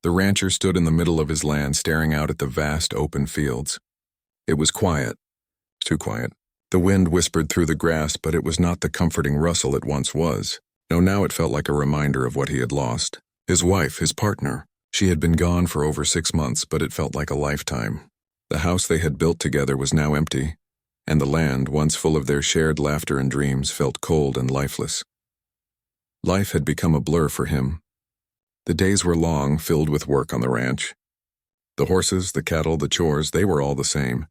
The rancher stood in the middle of his land staring out at the vast open fields. It was quiet. Too quiet. The wind whispered through the grass, but it was not the comforting rustle it once was. No, now it felt like a reminder of what he had lost. His wife, his partner. She had been gone for over 6 months, but it felt like a lifetime. The house they had built together was now empty, and the land, once full of their shared laughter and dreams, felt cold and lifeless. Life had become a blur for him. The days were long, filled with work on the ranch. The horses, the cattle, the chores, they were all the same.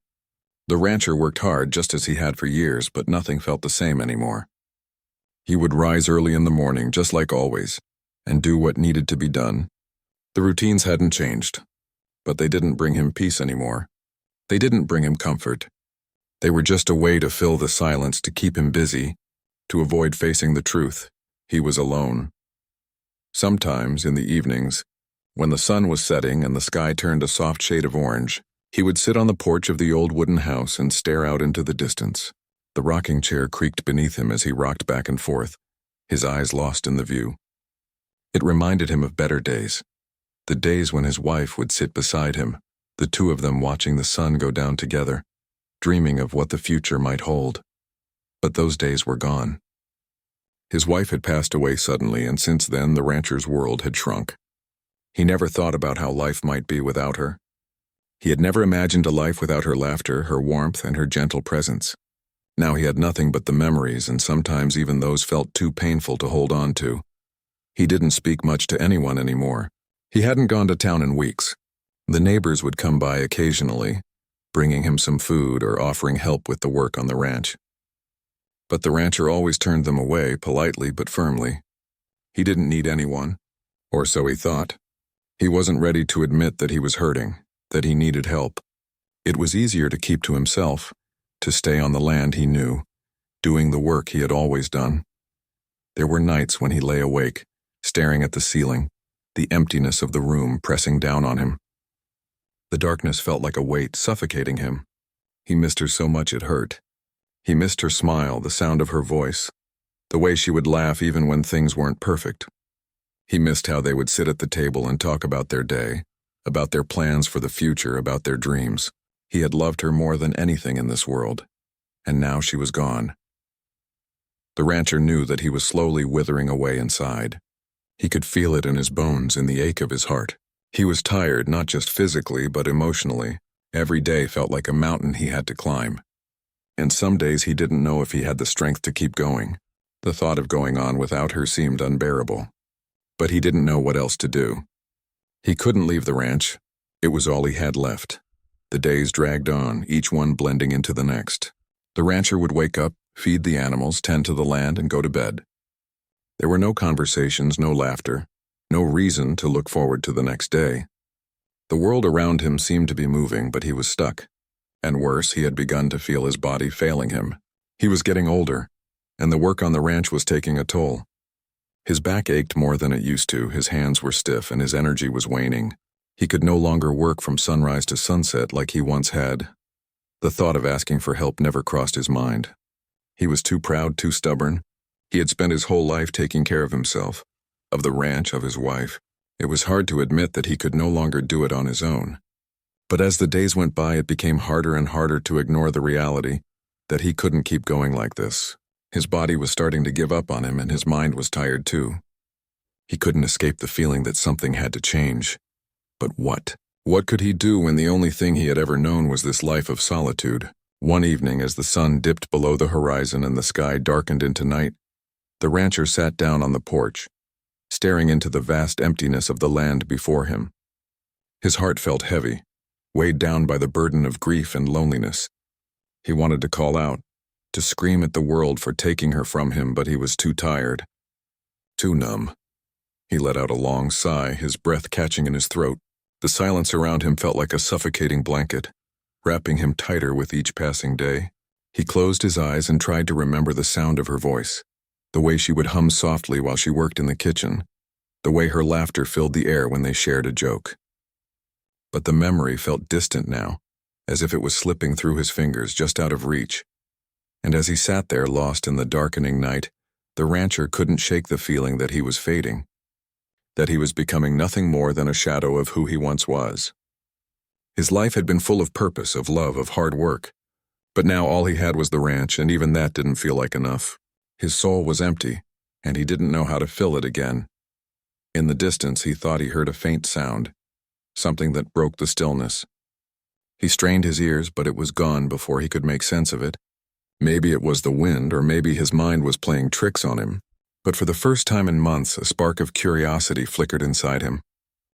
The rancher worked hard just as he had for years, but nothing felt the same anymore. He would rise early in the morning, just like always, and do what needed to be done. The routines hadn't changed, but they didn't bring him peace anymore. They didn't bring him comfort. They were just a way to fill the silence, to keep him busy, to avoid facing the truth. He was alone. Sometimes, in the evenings, when the sun was setting and the sky turned a soft shade of orange, he would sit on the porch of the old wooden house and stare out into the distance. The rocking chair creaked beneath him as he rocked back and forth, his eyes lost in the view. It reminded him of better days, the days when his wife would sit beside him, the two of them watching the sun go down together, dreaming of what the future might hold. But those days were gone. His wife had passed away suddenly, and since then the rancher's world had shrunk. He never thought about how life might be without her. He had never imagined a life without her laughter, her warmth, and her gentle presence. Now he had nothing but the memories, and sometimes even those felt too painful to hold on to. He didn't speak much to anyone anymore. He hadn't gone to town in weeks. The neighbors would come by occasionally, bringing him some food or offering help with the work on the ranch. But the rancher always turned them away, politely but firmly. He didn't need anyone, or so he thought. He wasn't ready to admit that he was hurting, that he needed help. It was easier to keep to himself, to stay on the land he knew, doing the work he had always done. There were nights when he lay awake, staring at the ceiling, the emptiness of the room pressing down on him. The darkness felt like a weight suffocating him. He missed her so much it hurt. He missed her smile, the sound of her voice, the way she would laugh even when things weren't perfect. He missed how they would sit at the table and talk about their day, about their plans for the future, about their dreams. He had loved her more than anything in this world, and now she was gone. The rancher knew that he was slowly withering away inside. He could feel it in his bones, in the ache of his heart. He was tired, not just physically, but emotionally. Every day felt like a mountain he had to climb. And some days he didn't know if he had the strength to keep going. The thought of going on without her seemed unbearable. But he didn't know what else to do. He couldn't leave the ranch. It was all he had left. The days dragged on, each one blending into the next. The rancher would wake up, feed the animals, tend to the land, and go to bed. There were no conversations, no laughter, no reason to look forward to the next day. The world around him seemed to be moving, but he was stuck. And worse, he had begun to feel his body failing him. He was getting older, and the work on the ranch was taking a toll. His back ached more than it used to, his hands were stiff, and his energy was waning. He could no longer work from sunrise to sunset like he once had. The thought of asking for help never crossed his mind. He was too proud, too stubborn. He had spent his whole life taking care of himself, of the ranch, of his wife. It was hard to admit that he could no longer do it on his own. But as the days went by, it became harder and harder to ignore the reality that he couldn't keep going like this. His body was starting to give up on him, and his mind was tired too. He couldn't escape the feeling that something had to change. But what? What could he do when the only thing he had ever known was this life of solitude? One evening, as the sun dipped below the horizon and the sky darkened into night, the rancher sat down on the porch, staring into the vast emptiness of the land before him. His heart felt heavy, weighed down by the burden of grief and loneliness. He wanted to call out, to scream at the world for taking her from him, but he was too tired, too numb. He let out a long sigh, his breath catching in his throat. The silence around him felt like a suffocating blanket, wrapping him tighter with each passing day. He closed his eyes and tried to remember the sound of her voice, the way she would hum softly while she worked in the kitchen, the way her laughter filled the air when they shared a joke. But the memory felt distant now, as if it was slipping through his fingers, just out of reach. And as he sat there, lost in the darkening night, the rancher couldn't shake the feeling that he was fading. that he was becoming nothing more than a shadow of who he once was. His life had been full of purpose, of love, of hard work, but now all he had was the ranch, and even that didn't feel like enough. His soul was empty, and he didn't know how to fill it again. In the distance, he thought he heard a faint sound, something that broke the stillness. He strained his ears, but it was gone before he could make sense of it. Maybe it was the wind, or maybe his mind was playing tricks on him. But for the first time in months, a spark of curiosity flickered inside him.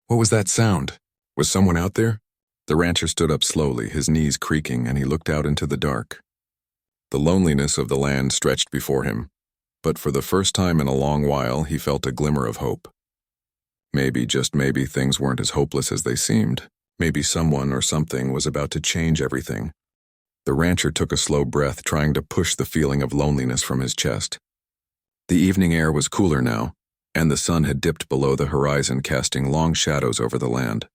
What was that sound? Was someone out there? The rancher stood up slowly, his knees creaking, and he looked out into the dark. The loneliness of the land stretched before him, but for the first time in a long while, he felt a glimmer of hope. Maybe, just maybe, things weren't as hopeless as they seemed. Maybe someone or something was about to change everything. The rancher took a slow breath, trying to push the feeling of loneliness from his chest. The evening air was cooler now, and the sun had dipped below the horizon, casting long shadows over the land.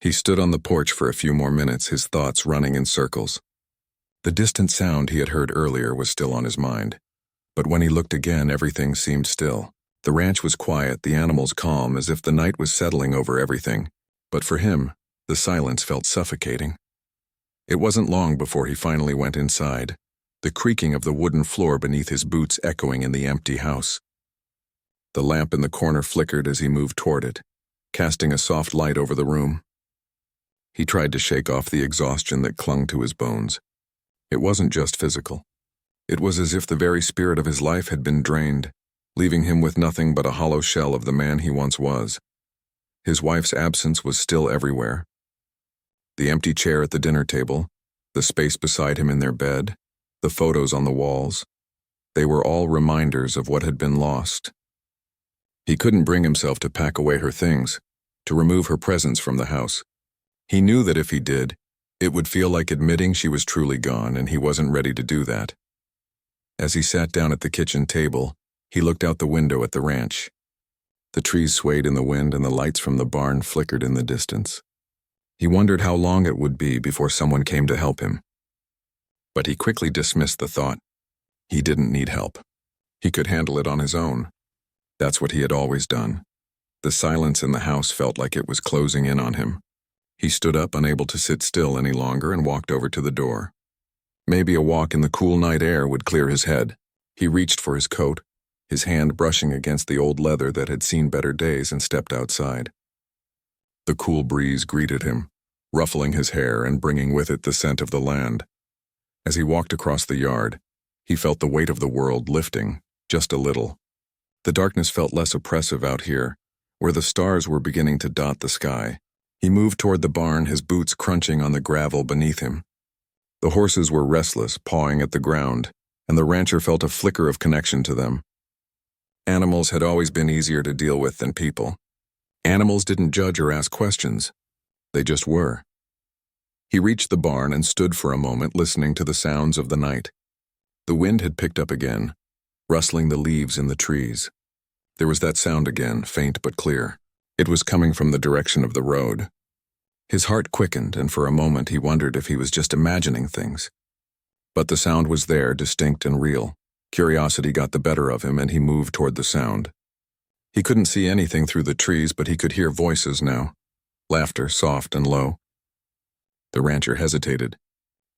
He stood on the porch for a few more minutes, his thoughts running in circles. The distant sound he had heard earlier was still on his mind, but when he looked again, everything seemed still. The ranch was quiet, the animals calm, as if the night was settling over everything, but for him, the silence felt suffocating. It wasn't long before he finally went inside, the creaking of the wooden floor beneath his boots echoing in the empty house. The lamp in the corner flickered as he moved toward it, casting a soft light over the room. He tried to shake off the exhaustion that clung to his bones. It wasn't just physical. It was as if the very spirit of his life had been drained, leaving him with nothing but a hollow shell of the man he once was. His wife's absence was still everywhere. The empty chair at the dinner table, the space beside him in their bed, the photos on the walls, they were all reminders of what had been lost. He couldn't bring himself to pack away her things, to remove her presence from the house. He knew that if he did, it would feel like admitting she was truly gone, and he wasn't ready to do that. As he sat down at the kitchen table, he looked out the window at the ranch. The trees swayed in the wind, and the lights from the barn flickered in the distance. He wondered how long it would be before someone came to help him. But he quickly dismissed the thought. He didn't need help. He could handle it on his own. That's what he had always done. The silence in the house felt like it was closing in on him. He stood up, unable to sit still any longer, and walked over to the door. Maybe a walk in the cool night air would clear his head. He reached for his coat, his hand brushing against the old leather that had seen better days, and stepped outside. The cool breeze greeted him, ruffling his hair and bringing with it the scent of the land. As he walked across the yard, he felt the weight of the world lifting, just a little. The darkness felt less oppressive out here, where the stars were beginning to dot the sky. He moved toward the barn, his boots crunching on the gravel beneath him. The horses were restless, pawing at the ground, and the rancher felt a flicker of connection to them. Animals had always been easier to deal with than people. Animals didn't judge or ask questions. They just were. He reached the barn and stood for a moment, listening to the sounds of the night. The wind had picked up again, rustling the leaves in the trees. There was that sound again, faint but clear. It was coming from the direction of the road. His heart quickened, and for a moment he wondered if he was just imagining things. But the sound was there, distinct and real. Curiosity got the better of him, and he moved toward the sound. He couldn't see anything through the trees, but he could hear voices now. Laughter, soft and low. The rancher hesitated.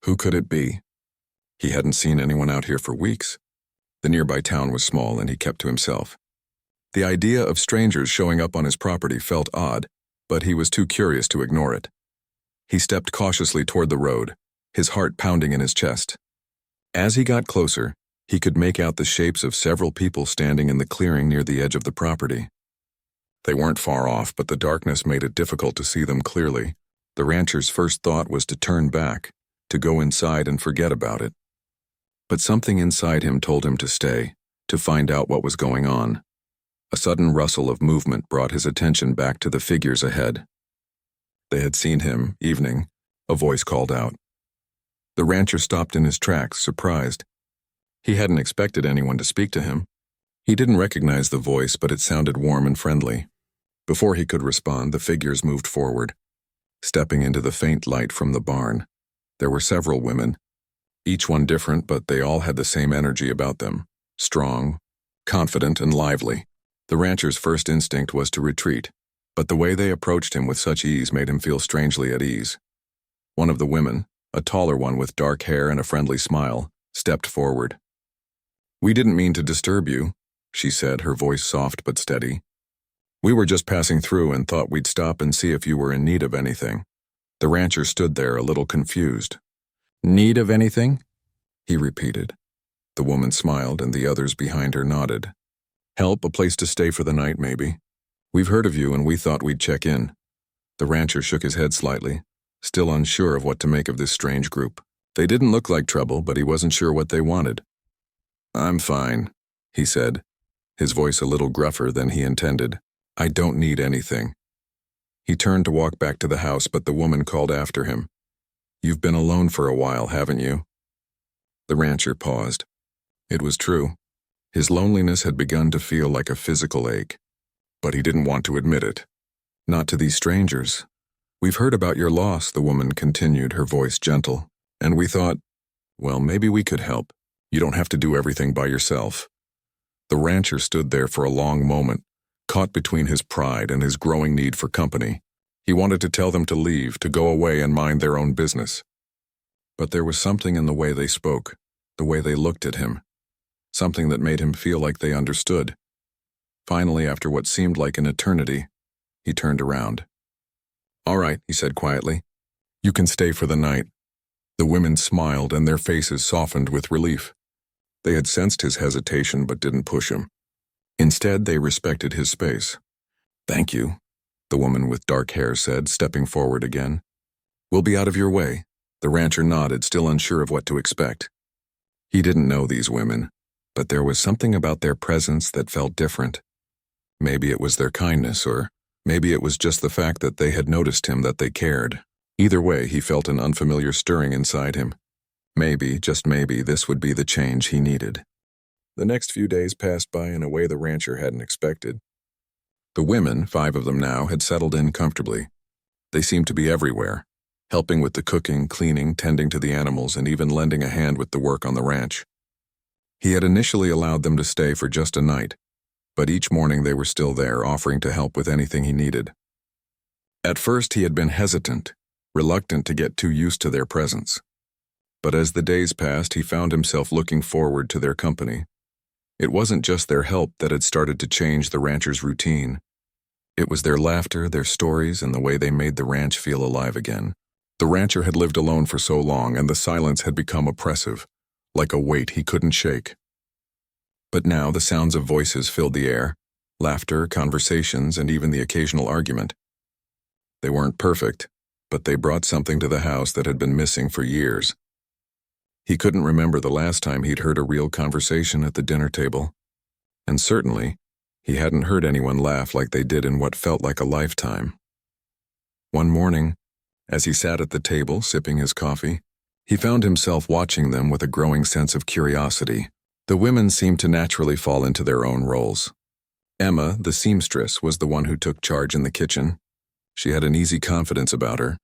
Who could it be? He hadn't seen anyone out here for weeks. The nearby town was small, and he kept to himself. The idea of strangers showing up on his property felt odd, but he was too curious to ignore it. He stepped cautiously toward the road, his heart pounding in his chest. As he got closer, he could make out the shapes of several people standing in the clearing near the edge of the property. They weren't far off, but the darkness made it difficult to see them clearly. The rancher's first thought was to turn back, to go inside and forget about it. But something inside him told him to stay, to find out what was going on. A sudden rustle of movement brought his attention back to the figures ahead. They had seen him, evening, a voice called out. The rancher stopped in his tracks, surprised. He hadn't expected anyone to speak to him. He didn't recognize the voice, but it sounded warm and friendly. Before he could respond, the figures moved forward, stepping into the faint light from the barn. There were several women, each one different, but they all had the same energy about them, strong, confident, and lively. The rancher's first instinct was to retreat, but the way they approached him with such ease made him feel strangely at ease. One of the women, a taller one with dark hair and a friendly smile, stepped forward. "We didn't mean to disturb you," she said, her voice soft but steady. "We were just passing through and thought we'd stop and see if you were in need of anything." The rancher stood there, a little confused. "Need of anything?" he repeated. The woman smiled, and the others behind her nodded. "Help, a place to stay for the night, maybe. We've heard of you and we thought we'd check in." The rancher shook his head slightly, still unsure of what to make of this strange group. They didn't look like trouble, but he wasn't sure what they wanted. "I'm fine," he said, his voice a little gruffer than he intended. "I don't need anything." He turned to walk back to the house, but the woman called after him. "You've been alone for a while, haven't you?" The rancher paused. It was true. His loneliness had begun to feel like a physical ache, but he didn't want to admit it. "Not to these strangers. We've heard about your loss," the woman continued, her voice gentle, "and we thought, well, maybe we could help. You don't have to do everything by yourself." The rancher stood there for a long moment, caught between his pride and his growing need for company. He wanted to tell them to leave, to go away and mind their own business. But there was something in the way they spoke, the way they looked at him, something that made him feel like they understood. Finally, after what seemed like an eternity, he turned around. "All right," he said quietly. "You can stay for the night." The women smiled and their faces softened with relief. They had sensed his hesitation but didn't push him. Instead, they respected his space. "Thank you," the woman with dark hair said, stepping forward again. "We'll be out of your way." The rancher nodded, still unsure of what to expect. He didn't know these women, but there was something about their presence that felt different. Maybe it was their kindness, or maybe it was just the fact that they had noticed him, that they cared. Either way, he felt an unfamiliar stirring inside him. Maybe, just maybe, this would be the change he needed. The next few days passed by in a way the rancher hadn't expected. The women, 5 of them now, had settled in comfortably. They seemed to be everywhere, helping with the cooking, cleaning, tending to the animals, and even lending a hand with the work on the ranch. He had initially allowed them to stay for just a night, but each morning they were still there, offering to help with anything he needed. At first he had been hesitant, reluctant to get too used to their presence. But as the days passed, he found himself looking forward to their company. It wasn't just their help that had started to change the rancher's routine. It was their laughter, their stories, and the way they made the ranch feel alive again. The rancher had lived alone for so long, and the silence had become oppressive, like a weight he couldn't shake. But now the sounds of voices filled the air, laughter, conversations, and even the occasional argument. They weren't perfect, but they brought something to the house that had been missing for years. He couldn't remember the last time he'd heard a real conversation at the dinner table, and certainly, he hadn't heard anyone laugh like they did in what felt like a lifetime. One morning, as he sat at the table sipping his coffee, he found himself watching them with a growing sense of curiosity. The women seemed to naturally fall into their own roles. Emma, the seamstress, was the one who took charge in the kitchen. She had an easy confidence about her,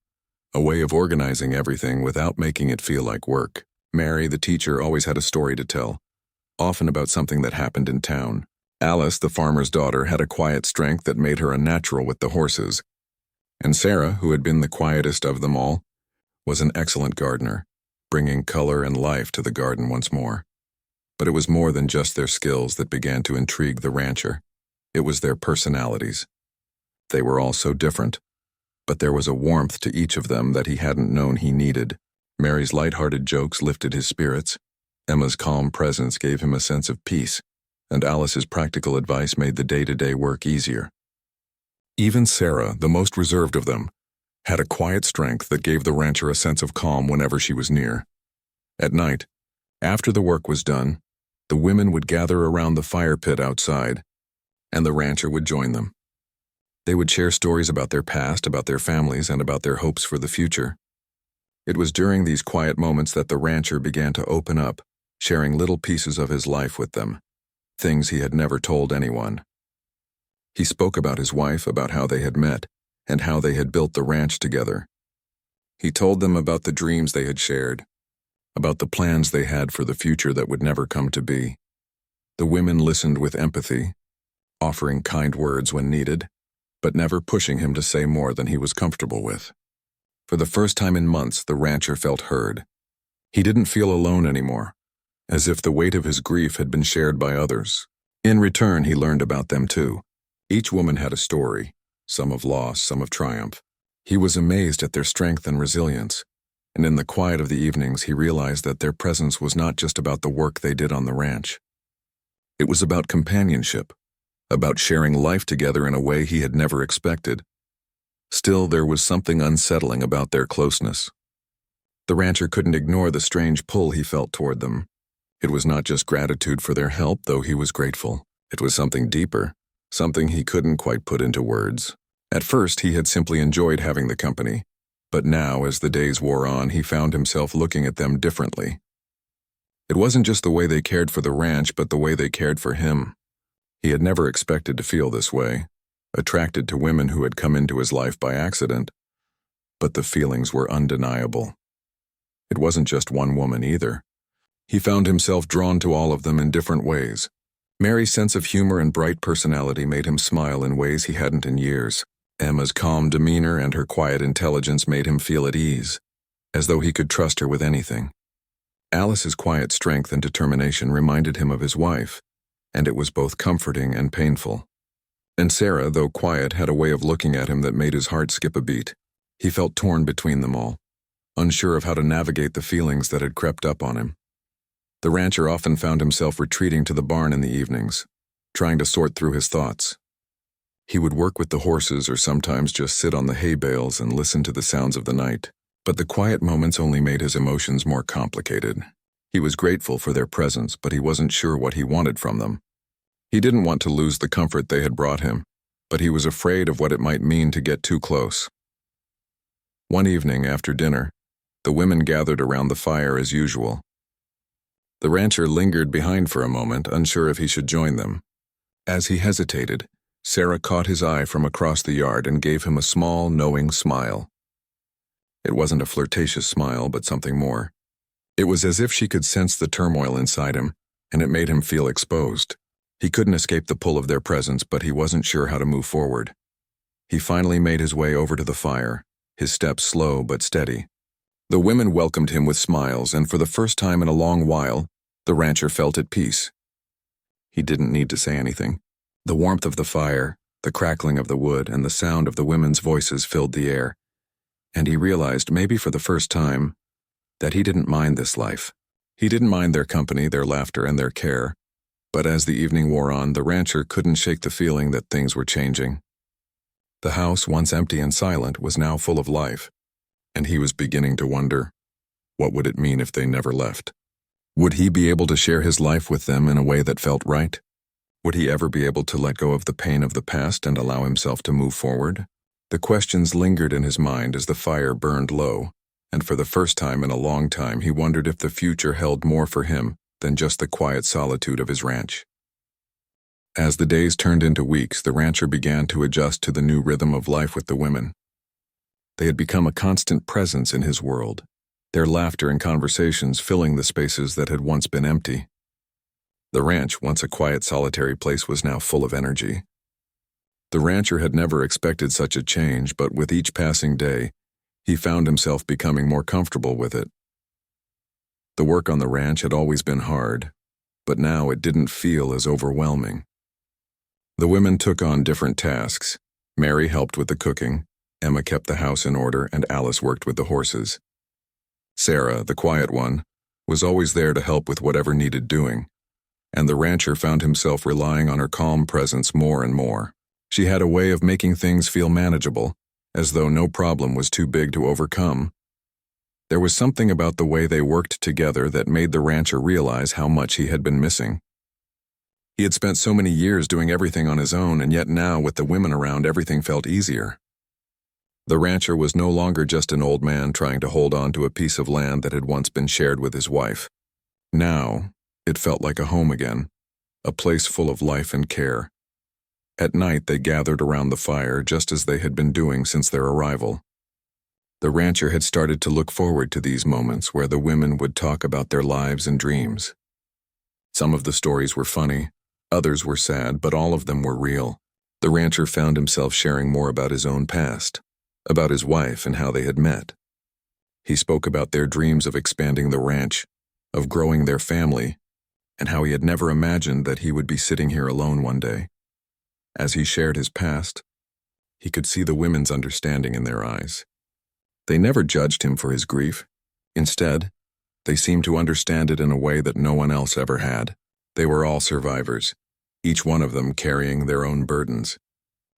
a way of organizing everything without making it feel like work. Mary, the teacher, always had a story to tell, often about something that happened in town. Alice, the farmer's daughter, had a quiet strength that made her a natural with the horses. And Sarah, who had been the quietest of them all, was an excellent gardener, bringing color and life to the garden once more. But it was more than just their skills that began to intrigue the rancher. It was their personalities. They were all so different, but there was a warmth to each of them that he hadn't known he needed. Mary's light-hearted jokes lifted his spirits, Emma's calm presence gave him a sense of peace, and Alice's practical advice made the day-to-day work easier. Even Sarah, the most reserved of them, had a quiet strength that gave the rancher a sense of calm whenever she was near. At night, after the work was done, the women would gather around the fire pit outside, and the rancher would join them. They would share stories about their past, about their families, and about their hopes for the future. It was during these quiet moments that the rancher began to open up, sharing little pieces of his life with them, things he had never told anyone. He spoke about his wife, about how they had met, and how they had built the ranch together. He told them about the dreams they had shared, about the plans they had for the future that would never come to be. The women listened with empathy, offering kind words when needed, but never pushing him to say more than he was comfortable with. For the first time in months, the rancher felt heard. He didn't feel alone anymore, as if the weight of his grief had been shared by others. In return, he learned about them too. Each woman had a story, some of loss, some of triumph. He was amazed at their strength and resilience, and in the quiet of the evenings he realized that their presence was not just about the work they did on the ranch. It was about companionship, about sharing life together in a way he had never expected. Still, there was something unsettling about their closeness. The rancher couldn't ignore the strange pull he felt toward them. It was not just gratitude for their help, though he was grateful. It was something deeper, something he couldn't quite put into words. At first, he had simply enjoyed having the company, but now, as the days wore on, he found himself looking at them differently. It wasn't just the way they cared for the ranch, but the way they cared for him. He had never expected to feel this way, attracted to women who had come into his life by accident, but the feelings were undeniable. It wasn't just one woman either. He found himself drawn to all of them in different ways. Mary's sense of humor and bright personality made him smile in ways he hadn't in years. Emma's calm demeanor and her quiet intelligence made him feel at ease, as though he could trust her with anything. Alice's quiet strength and determination reminded him of his wife, and it was both comforting and painful. And Sarah, though quiet, had a way of looking at him that made his heart skip a beat. He felt torn between them all, unsure of how to navigate the feelings that had crept up on him. The rancher often found himself retreating to the barn in the evenings, trying to sort through his thoughts. He would work with the horses or sometimes just sit on the hay bales and listen to the sounds of the night. But the quiet moments only made his emotions more complicated. He was grateful for their presence, but he wasn't sure what he wanted from them. He didn't want to lose the comfort they had brought him, but he was afraid of what it might mean to get too close. One evening after dinner, the women gathered around the fire as usual. The rancher lingered behind for a moment, unsure if he should join them. As he hesitated, Sarah caught his eye from across the yard and gave him a small, knowing smile. It wasn't a flirtatious smile, but something more. It was as if she could sense the turmoil inside him, and it made him feel exposed. He couldn't escape the pull of their presence, but he wasn't sure how to move forward. He finally made his way over to the fire, his steps slow but steady. The women welcomed him with smiles, and for the first time in a long while, the rancher felt at peace. He didn't need to say anything. The warmth of the fire, the crackling of the wood, and the sound of the women's voices filled the air, and he realized, maybe for the first time, that he didn't mind this life. He didn't mind their company, their laughter, and their care, but as the evening wore on, the rancher couldn't shake the feeling that things were changing. The house, once empty and silent, was now full of life, and he was beginning to wonder, what would it mean if they never left? Would he be able to share his life with them in a way that felt right? Would he ever be able to let go of the pain of the past and allow himself to move forward? The questions lingered in his mind as the fire burned low, and for the first time in a long time he wondered if the future held more for him than just the quiet solitude of his ranch. As the days turned into weeks, the rancher began to adjust to the new rhythm of life with the women. They had become a constant presence in his world, their laughter and conversations filling the spaces that had once been empty. The ranch, once a quiet, solitary place, was now full of energy. The rancher had never expected such a change, but with each passing day, he found himself becoming more comfortable with it. The work on the ranch had always been hard, but now it didn't feel as overwhelming. The women took on different tasks. Mary helped with the cooking, Emma kept the house in order, and Alice worked with the horses. Sarah, the quiet one, was always there to help with whatever needed doing, and the rancher found himself relying on her calm presence more and more. She had a way of making things feel manageable, as though no problem was too big to overcome. There was something about the way they worked together that made the rancher realize how much he had been missing. He had spent so many years doing everything on his own, and yet now, with the women around, everything felt easier. The rancher was no longer just an old man trying to hold on to a piece of land that had once been shared with his wife. Now, it felt like a home again, a place full of life and care. At night, they gathered around the fire just as they had been doing since their arrival. The rancher had started to look forward to these moments where the women would talk about their lives and dreams. Some of the stories were funny, Others were sad, but all of them were real. The rancher found himself sharing more about his own past, about his wife and how they had met. He spoke about their dreams of expanding the ranch, of growing their family, and how he had never imagined that he would be sitting here alone one day. As he shared his past, he could see the women's understanding in their eyes. They never judged him for his grief. Instead, they seemed to understand it in a way that no one else ever had. They were all survivors, each one of them carrying their own burdens.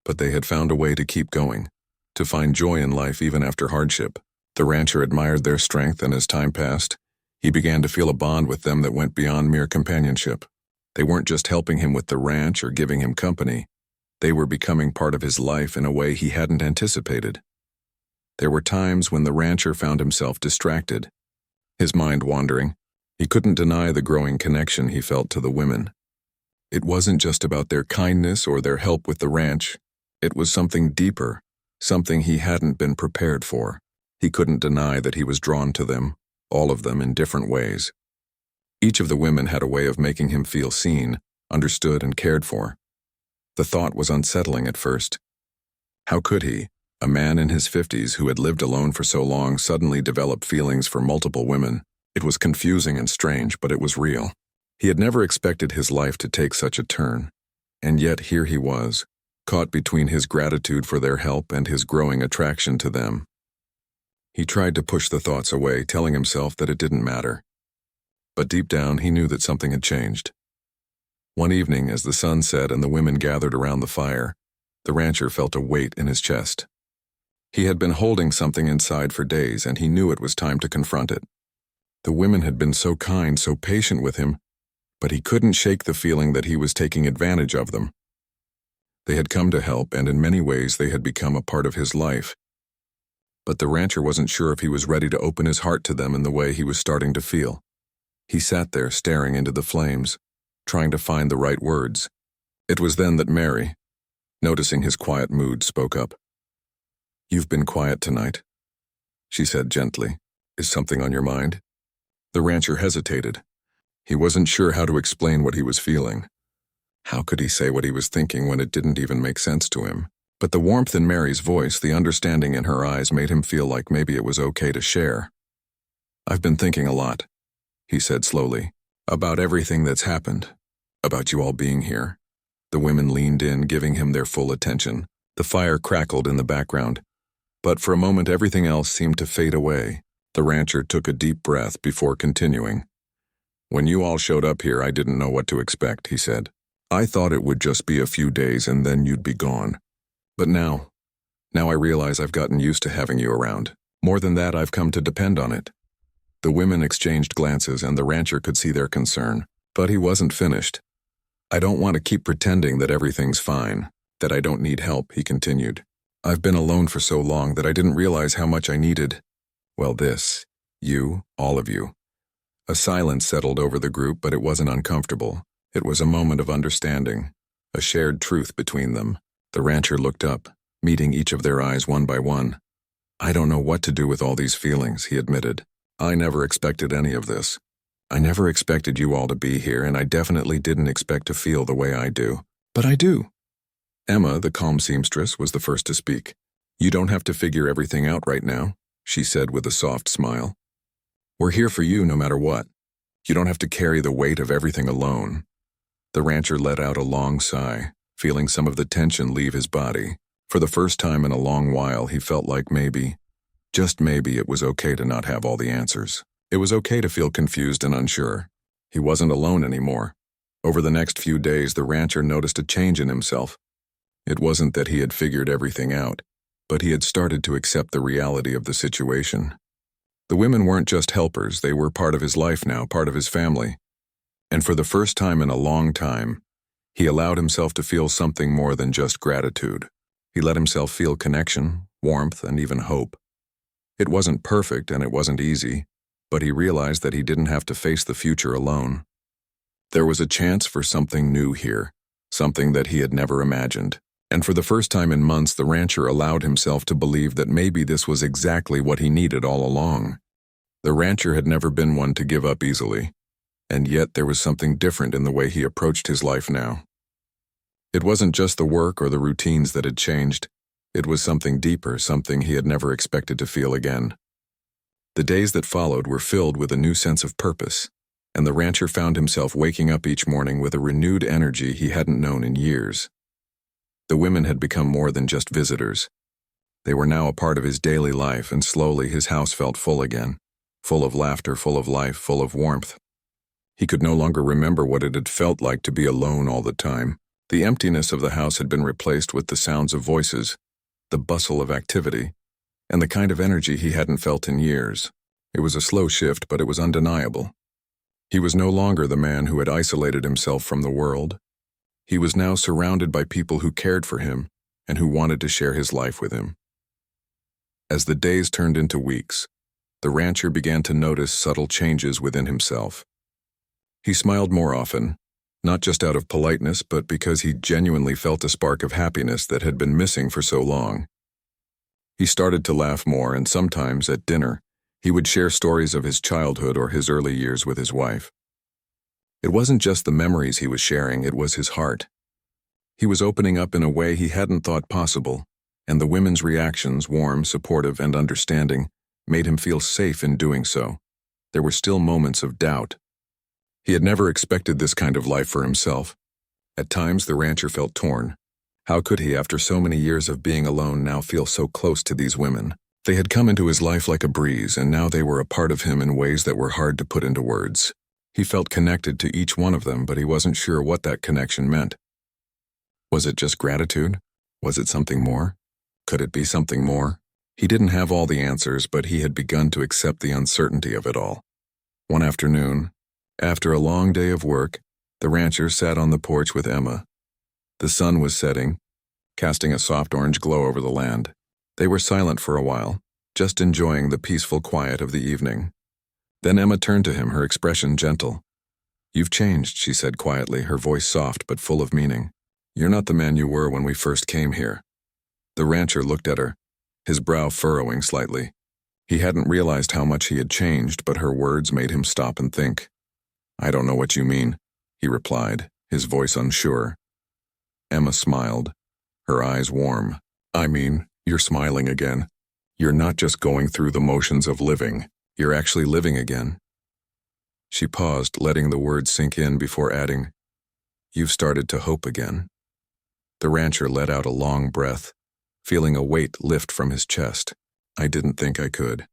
But they had found a way to keep going, to find joy in life even after hardship. The rancher admired their strength, and as time passed, he began to feel a bond with them that went beyond mere companionship. They weren't just helping him with the ranch or giving him company. They were becoming part of his life in a way he hadn't anticipated. There were times when the rancher found himself distracted, his mind wandering. He couldn't deny the growing connection he felt to the women. It wasn't just about their kindness or their help with the ranch. It was something deeper, something he hadn't been prepared for. He couldn't deny that he was drawn to them, all of them in different ways. Each of the women had a way of making him feel seen, understood, and cared for. The thought was unsettling at first. How could he, a man in his 50s who had lived alone for so long, suddenly develop feelings for multiple women? It was confusing and strange, but it was real. He had never expected his life to take such a turn, and yet here he was, caught between his gratitude for their help and his growing attraction to them. He tried to push the thoughts away, telling himself that it didn't matter. But deep down, he knew that something had changed. One evening, as the sun set and the women gathered around the fire, the rancher felt a weight in his chest. He had been holding something inside for days, and he knew it was time to confront it. The women had been so kind, so patient with him, but he couldn't shake the feeling that he was taking advantage of them. They had come to help, and in many ways they had become a part of his life. But the rancher wasn't sure if he was ready to open his heart to them in the way he was starting to feel. He sat there staring into the flames, trying to find the right words. It was then that Mary, noticing his quiet mood, spoke up. "You've been quiet tonight," she said gently. "Is something on your mind?" The rancher hesitated. He wasn't sure how to explain what he was feeling. How could he say what he was thinking when it didn't even make sense to him? But the warmth in Mary's voice, the understanding in her eyes, made him feel like maybe it was okay to share. "I've been thinking a lot," he said slowly, "about everything that's happened, about you all being here." The women leaned in, giving him their full attention. The fire crackled in the background, but for a moment everything else seemed to fade away. The rancher took a deep breath before continuing. "When you all showed up here, I didn't know what to expect," he said. "I thought it would just be a few days and then you'd be gone. But now I realize I've gotten used to having you around. More than that, I've come to depend on it." The women exchanged glances, and the rancher could see their concern. But he wasn't finished. "I don't want to keep pretending that everything's fine, that I don't need help," he continued. "I've been alone for so long that I didn't realize how much I needed, well, this, you, all of you." A silence settled over the group, but it wasn't uncomfortable. It was a moment of understanding, a shared truth between them. The rancher looked up, meeting each of their eyes one by one. "I don't know what to do with all these feelings," he admitted. "I never expected any of this. I never expected you all to be here, and I definitely didn't expect to feel the way I do. But I do." Emma, the calm seamstress, was the first to speak. "You don't have to figure everything out right now," she said with a soft smile. "We're here for you no matter what. You don't have to carry the weight of everything alone." The rancher let out a long sigh, feeling some of the tension leave his body. For the first time in a long while, he felt like maybe, just maybe, it was okay to not have all the answers. It was okay to feel confused and unsure. He wasn't alone anymore. Over the next few days, the rancher noticed a change in himself. It wasn't that he had figured everything out, but he had started to accept the reality of the situation. The women weren't just helpers, they were part of his life now, part of his family. And for the first time in a long time, he allowed himself to feel something more than just gratitude. He let himself feel connection, warmth, and even hope. It wasn't perfect and it wasn't easy, but he realized that he didn't have to face the future alone. There was a chance for something new here, something that he had never imagined. And for the first time in months, the rancher allowed himself to believe that maybe this was exactly what he needed all along. The rancher had never been one to give up easily. and yet there was something different in the way he approached his life now. It wasn't just the work or the routines that had changed. It was something deeper, something he had never expected to feel again. The days that followed were filled with a new sense of purpose, and the rancher found himself waking up each morning with a renewed energy he hadn't known in years. The women had become more than just visitors. They were now a part of his daily life, and slowly his house felt full again, full of laughter, full of life, full of warmth. He could no longer remember what it had felt like to be alone all the time. The emptiness of the house had been replaced with the sounds of voices, the bustle of activity, and the kind of energy he hadn't felt in years. It was a slow shift, but it was undeniable. He was no longer the man who had isolated himself from the world. He was now surrounded by people who cared for him and who wanted to share his life with him. As the days turned into weeks, the rancher began to notice subtle changes within himself. He smiled more often, not just out of politeness, but because he genuinely felt a spark of happiness that had been missing for so long. He started to laugh more, and sometimes, at dinner, he would share stories of his childhood or his early years with his wife. It wasn't just the memories he was sharing, it was his heart. He was opening up in a way he hadn't thought possible, and the women's reactions, warm, supportive, and understanding, made him feel safe in doing so. There were still moments of doubt. He had never expected this kind of life for himself. At times, the rancher felt torn. How could he, after so many years of being alone, now feel so close to these women? They had come into his life like a breeze, and now they were a part of him in ways that were hard to put into words. He felt connected to each one of them, but he wasn't sure what that connection meant. Was it just gratitude? Was it something more? Could it be something more? He didn't have all the answers, but he had begun to accept the uncertainty of it all. One afternoon, after a long day of work, the rancher sat on the porch with Emma. The sun was setting, casting a soft orange glow over the land. They were silent for a while, just enjoying the peaceful quiet of the evening. Then Emma turned to him, her expression gentle. "You've changed," she said quietly, her voice soft but full of meaning. "You're not the man you were when we first came here." The rancher looked at her, his brow furrowing slightly. He hadn't realized how much he had changed, but her words made him stop and think. "I don't know what you mean," he replied, his voice unsure. Emma smiled, her eyes warm. "I mean, you're smiling again. You're not just going through the motions of living. You're actually living again." She paused, letting the words sink in before adding, "You've started to hope again." The rancher let out a long breath, feeling a weight lift from his chest. "I didn't think I could.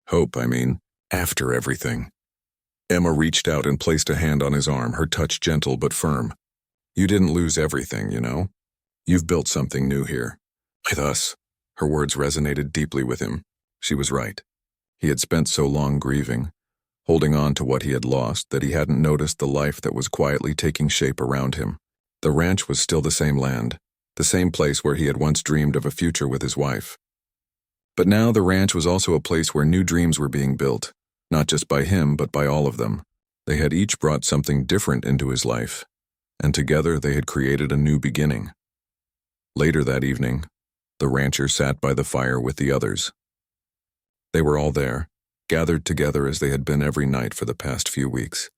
Hope, I mean, after everything." Emma reached out and placed a hand on his arm, her touch gentle but firm. "You didn't lose everything, you know? You've built something new here. With us." Her words resonated deeply with him. She was right. He had spent so long grieving, holding on to what he had lost, that he hadn't noticed the life that was quietly taking shape around him. The ranch was still the same land, the same place where he had once dreamed of a future with his wife. But now the ranch was also a place where new dreams were being built, not just by him, but by all of them. They had each brought something different into his life, and together they had created a new beginning. Later that evening, the rancher sat by the fire with the others. They were all there, gathered together as they had been every night for the past few weeks.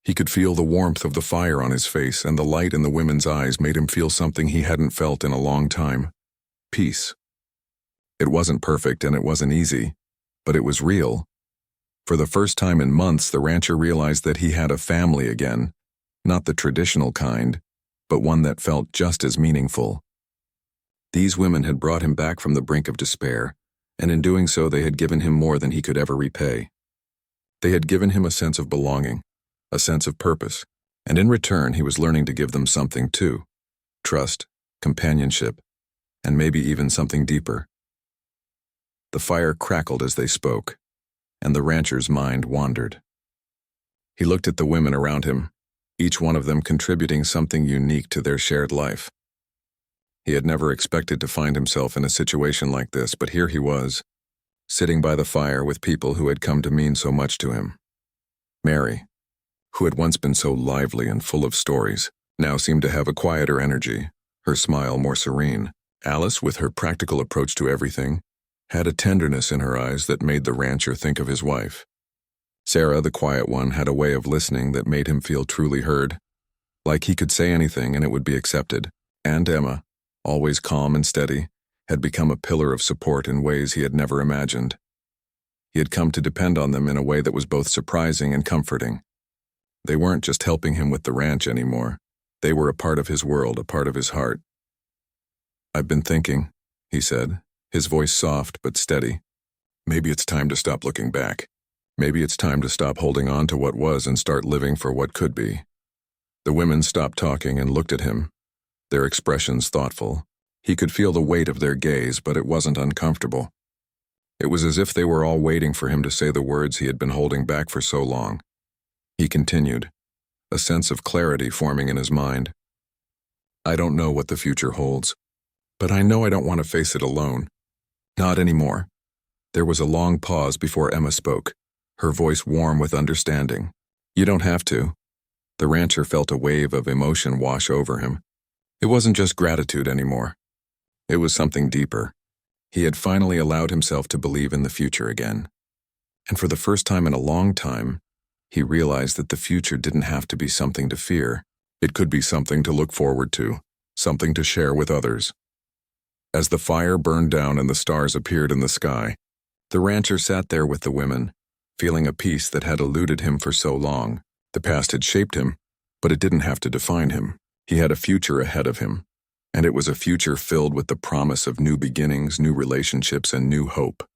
He could feel the warmth of the fire on his face, and the light in the women's eyes made him feel something he hadn't felt in a long time: peace. It wasn't perfect and it wasn't easy, but it was real. For the first time in months, the rancher realized that he had a family again, not the traditional kind, but one that felt just as meaningful. These women had brought him back from the brink of despair, and in doing so they had given him more than he could ever repay. They had given him a sense of belonging, a sense of purpose, and in return he was learning to give them something too: trust, companionship, and maybe even something deeper. The fire crackled as they spoke, and the rancher's mind wandered. He looked at the women around him, each one of them contributing something unique to their shared life. He had never expected to find himself in a situation like this, but here he was, sitting by the fire with people who had come to mean so much to him. Mary, who had once been so lively and full of stories, now seemed to have a quieter energy, her smile more serene. Alice, with her practical approach to everything, had a tenderness in her eyes that made the rancher think of his wife. Sarah, the quiet one, had a way of listening that made him feel truly heard, like he could say anything and it would be accepted. And Emma, always calm and steady, had become a pillar of support in ways he had never imagined. He had come to depend on them in a way that was both surprising and comforting. They weren't just helping him with the ranch anymore. They were a part of his world, a part of his heart. "I've been thinking," he said, his voice soft but steady. "Maybe it's time to stop looking back. Maybe it's time to stop holding on to what was and start living for what could be." The women stopped talking and looked at him, their expressions thoughtful. He could feel the weight of their gaze, but it wasn't uncomfortable. It was as if they were all waiting for him to say the words he had been holding back for so long. He continued, a sense of clarity forming in his mind. "I don't know what the future holds, but I know I don't want to face it alone. Not anymore." There was a long pause before Emma spoke, her voice warm with understanding. "You don't have to." The rancher felt a wave of emotion wash over him. It wasn't just gratitude anymore. It was something deeper. He had finally allowed himself to believe in the future again. And for the first time in a long time, he realized that the future didn't have to be something to fear. It could be something to look forward to, something to share with others. As the fire burned down and the stars appeared in the sky, the rancher sat there with the women, feeling a peace that had eluded him for so long. The past had shaped him, but it didn't have to define him. He had a future ahead of him, and it was a future filled with the promise of new beginnings, new relationships, and new hope.